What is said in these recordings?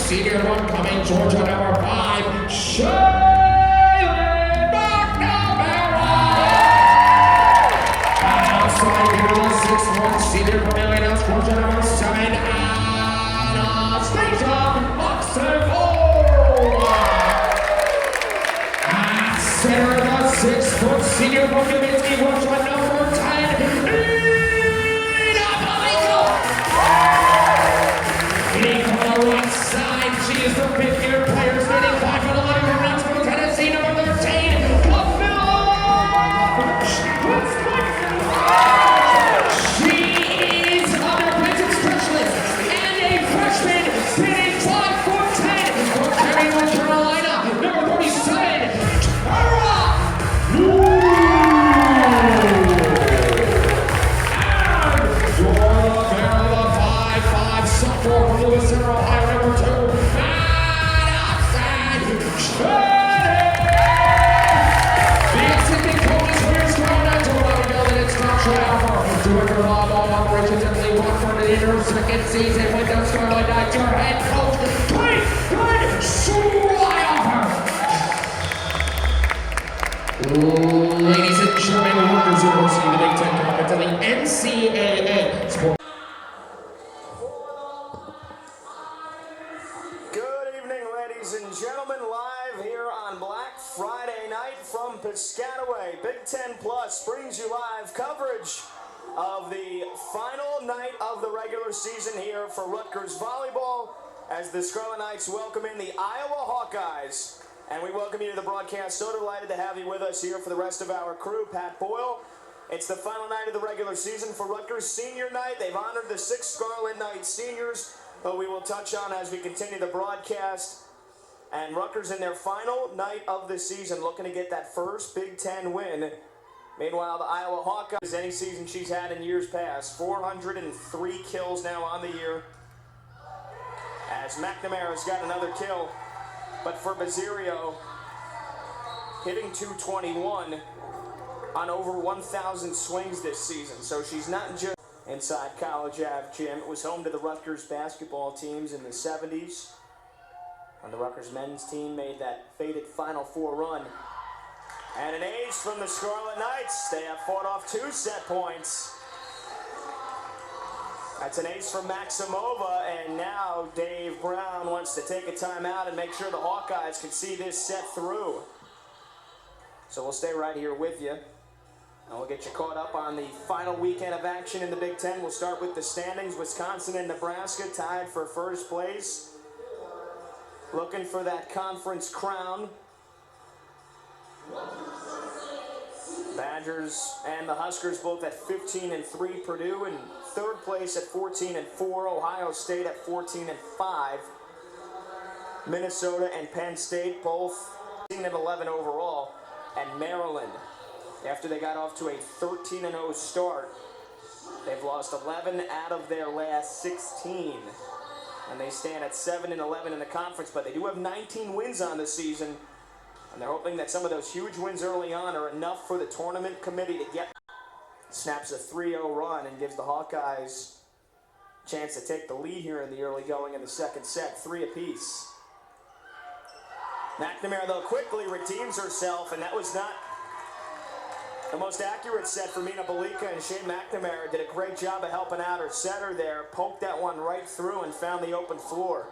Senior one coming, Georgia number 5, Shea. Senior from Illinois, Georgia number 7, Anastasia Moxevola. At center, the 6-foot senior from Novinsky, Georgia number 10, Nina Balico. Hitting from the right side, she is the 5th-year player, standing 5 foot 11 from Knoxville, Tennessee, number 13, Camilla. Second season with the Scarlet Knights, your head coach, good Schweihofer. Ladies and gentlemen, Rutgers University, the Big Ten Tournament of the NCAA. Good evening, ladies and gentlemen, live here on Black Friday night from Piscataway. Big Ten Plus brings you live coverage of the final night of the regular season here for Rutgers Volleyball as the Scarlet Knights welcome in the Iowa Hawkeyes. And we welcome you to the broadcast. So delighted to have you with us here for the rest of our crew. Pat Boyle. It's the final night of the regular season for Rutgers Senior Night. They've honored the 6 Scarlet Knights seniors, who we will touch on as we continue the broadcast. And Rutgers in their final night of the season looking to get that first Big Ten win. Meanwhile, the Iowa Hawkeyes, any season she's had in years past, 403 kills now on the year. As McNamara's got another kill, but for Bazirio, hitting 221 on over 1,000 swings this season. So she's not just inside College Ave Gym. It was home to the Rutgers basketball teams in the 70s. And the Rutgers men's team made that fated Final Four run. And an ace from the Scarlet Knights. They have fought off 2 set points. That's an ace from Maximova, and now Dave Brown wants to take a timeout and make sure the Hawkeyes can see this set through. So we'll stay right here with you, and we'll get you caught up on the final weekend of action in the Big Ten. We'll start with the standings. Wisconsin and Nebraska tied for first place, looking for that conference crown. Badgers and the Huskers both at 15-3. Purdue in 3rd place at 14-4. Ohio State at 14-5. Minnesota and Penn State both 13-11 overall. And Maryland, after they got off to a 13-0 start, they've lost 11 out of their last 16. And they stand at 7-11 in the conference, but they do have 19 wins on the season. And they're hoping that some of those huge wins early on are enough for the tournament committee to get. Snaps a 3-0 run and gives the Hawkeyes a chance to take the lead here in the early going in the second set, 3 apiece. McNamara, though, quickly redeems herself, and that was not the most accurate set for Mina Balika, and Shea McNamara did a great job of helping out her setter there, poked that one right through and found the open floor.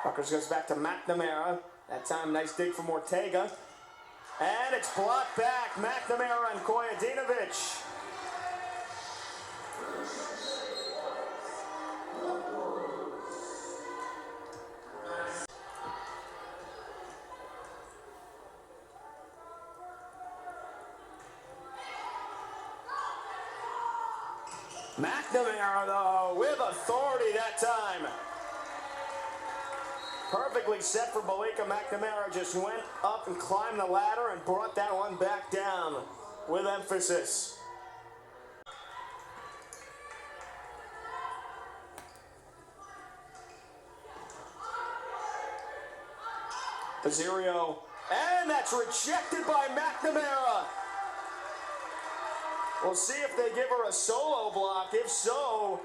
Rutgers goes back to McNamara. That time, nice dig from Ortega. And it's blocked back. McNamara and Kojadinovic. McNamara, though, with authority that time. Perfectly set for Balika. McNamara just went up and climbed the ladder and brought that one back down with emphasis. Bazirio, and that's rejected by McNamara. We'll see if they give her a solo block. If so,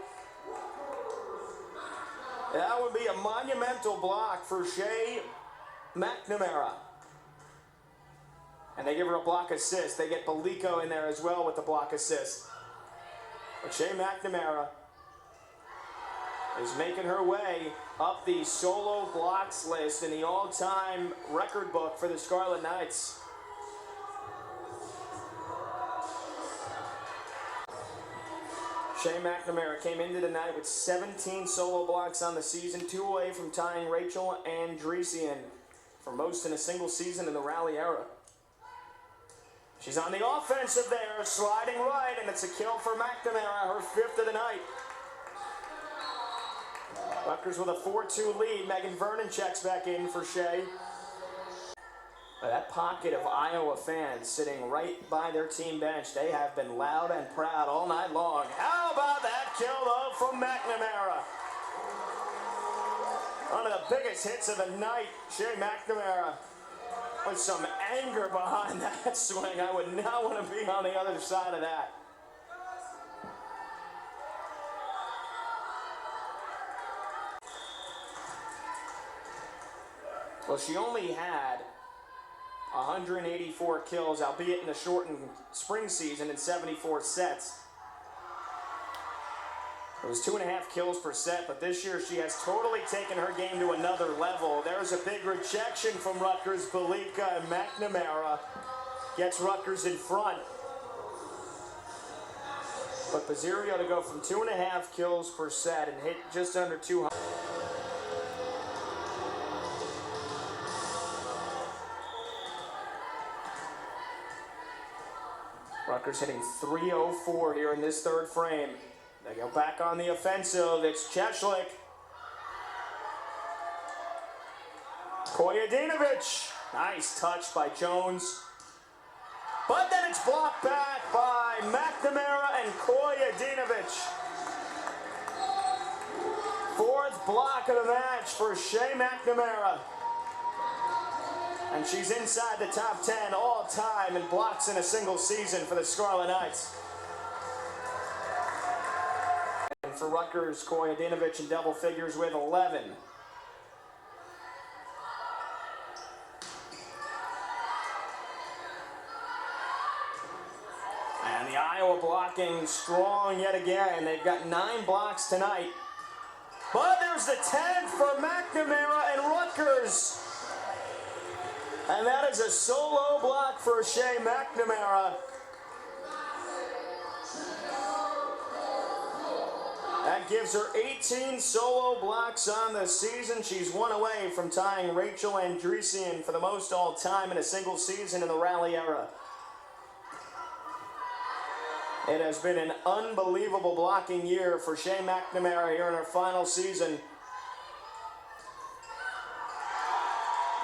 that would be a monumental block for Shea McNamara. And they give her a block assist. They get Belico in there as well with the block assist. But Shea McNamara is making her way up the solo blocks list in the all-time record book for the Scarlet Knights. Shea McNamara came into the night with 17 solo blocks on the season, 2 away from tying Rachel Andresian for most in a single season in the Rally era. She's on the offensive there, sliding right, and it's a kill for McNamara, her 5th of the night. Rutgers with a 4-2 lead. Megan Vernon checks back in for Shea. That pocket of Iowa fans sitting right by their team bench, they have been loud and proud all night long. How about that kill, though, from McNamara? One of the biggest hits of the night, Shea McNamara. With some anger behind that swing. I would not want to be on the other side of that. Well, she only had 184 kills, albeit in the shortened spring season in 74 sets. It was 2.5 kills per set, but this year she has totally taken her game to another level. There's a big rejection from Rutgers. Belico, and McNamara gets Rutgers in front. But Pizzerio to go from 2.5 kills per set and hit just under 200. Rutgers hitting .304 here in this third frame. They go back on the offensive. It's Chechlik. Kojadinovic. Nice touch by Jones. But then it's blocked back by McNamara and Kojadinovic. 4th block of the match for Shea McNamara. And she's inside the top 10 all time in blocks in a single season for the Scarlet Knights. And for Rutgers, Kojadinovic in double figures with 11. And the Iowa blocking strong yet again. They've got 9 blocks tonight. But there's the 10th for McNamara and Rutgers. And that is a solo block for Shea McNamara. That gives her 18 solo blocks on the season. She's 1 away from tying Rachel Andresian for the most all-time in a single season in the Rally era. It has been an unbelievable blocking year for Shea McNamara here in her final season.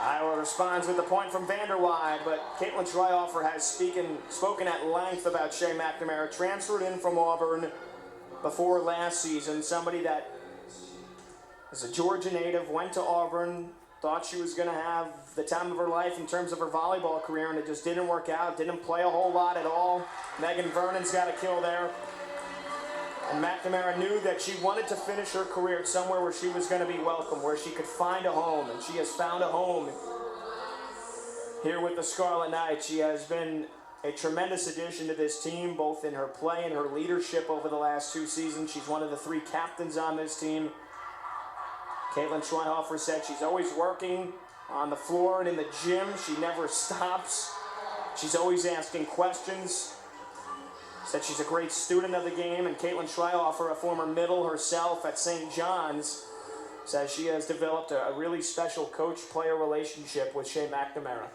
Iowa responds with the point from Vanderwide, but Caitlin Schreihofer has spoken at length about Shea McNamara, transferred in from Auburn before last season, somebody that is a Georgia native, went to Auburn, thought she was going to have the time of her life in terms of her volleyball career, and it just didn't work out, didn't play a whole lot at all. Megan Vernon's got a kill there. And McNamara knew that she wanted to finish her career somewhere where she was going to be welcome, where she could find a home, and she has found a home here with the Scarlet Knights. She has been a tremendous addition to this team, both in her play and her leadership over the last 2 seasons. She's one of the 3 captains on this team. Caitlin Schreihofer said she's always working on the floor and in the gym. She never stops. She's always asking questions. Said she's a great student of the game, and Caitlin Schreihofer, a former middle herself at St. John's, says she has developed a really special coach-player relationship with Shea McNamara.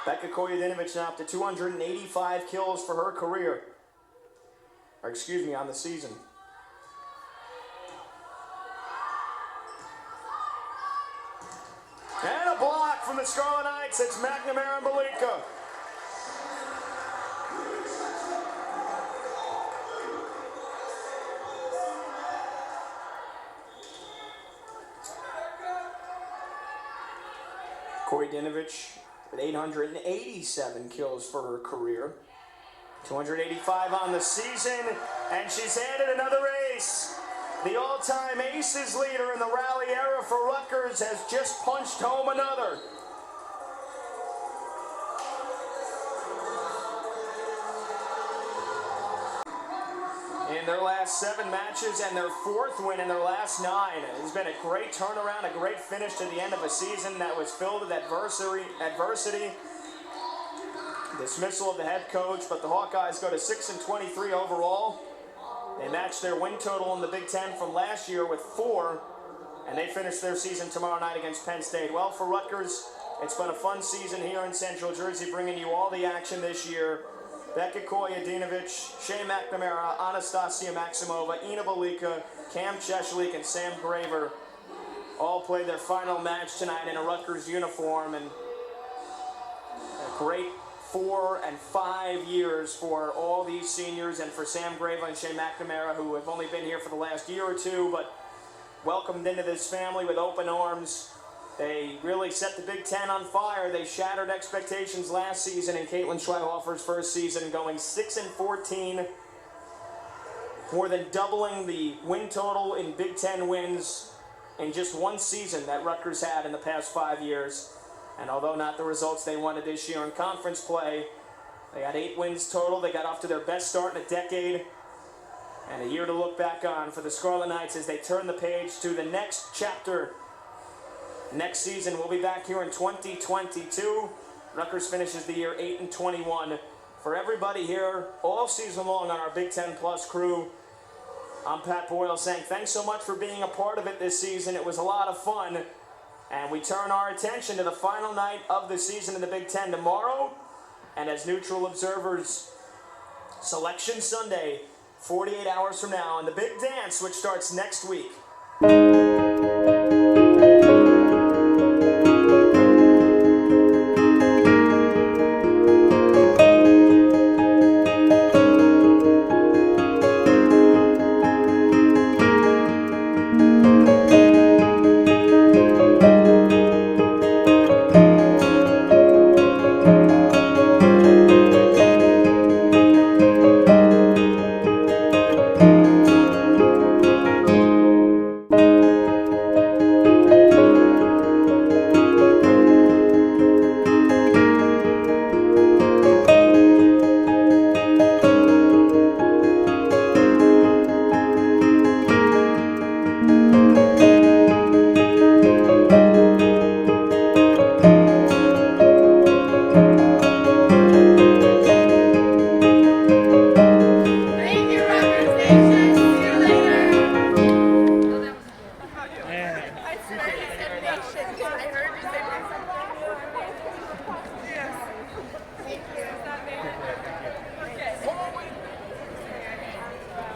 Becca Kojadinovic now up to 285 kills for her career. Or excuse me, on the season. And a block from the Scarlet Knights. It's McNamara and Belico. Kojadinovic with 887 kills for her career. 285 on the season, and she's handed another ace. The all-time aces leader in the rally era for Rutgers has just punched home another. In their last 7 matches and their 4th win in their last 9. It's been a great turnaround, a great finish to the end of a season that was filled with adversity. Dismissal of the head coach, but the Hawkeyes go to 6-23 overall. They matched their win total in the Big Ten from last year with 4, and they finish their season tomorrow night against Penn State. Well, for Rutgers, it's been a fun season here in Central Jersey, bringing you all the action this year. Becca Koyadinovich, Shea McNamara, Anastasia Maximova, Ina Balika, Cam Cheshlik, and Sam Graver all played their final match tonight in a Rutgers uniform, and a great 4 and 5 years for all these seniors, and for Sam Graver and Shea McNamara, who have only been here for the last year or 2, but welcomed into this family with open arms. They really set the Big Ten on fire. They shattered expectations last season in Caitlin Schweihofer's first season, going 6-14, more than doubling the win total in Big Ten wins in just one season that Rutgers had in the past 5 years. And although not the results they wanted this year in conference play, they had 8 wins total. They got off to their best start in a decade, and a year to look back on for the Scarlet Knights as they turn the page to the next chapter. Next season, we'll be back here in 2022. Rutgers finishes the year 8-21. For everybody here all season long on our Big Ten Plus crew, I'm Pat Boyle saying thanks so much for being a part of it this season. It was a lot of fun. And we turn our attention to the final night of the season in the Big Ten tomorrow. And as neutral observers, Selection Sunday, 48 hours from now, and the big dance, which starts next week.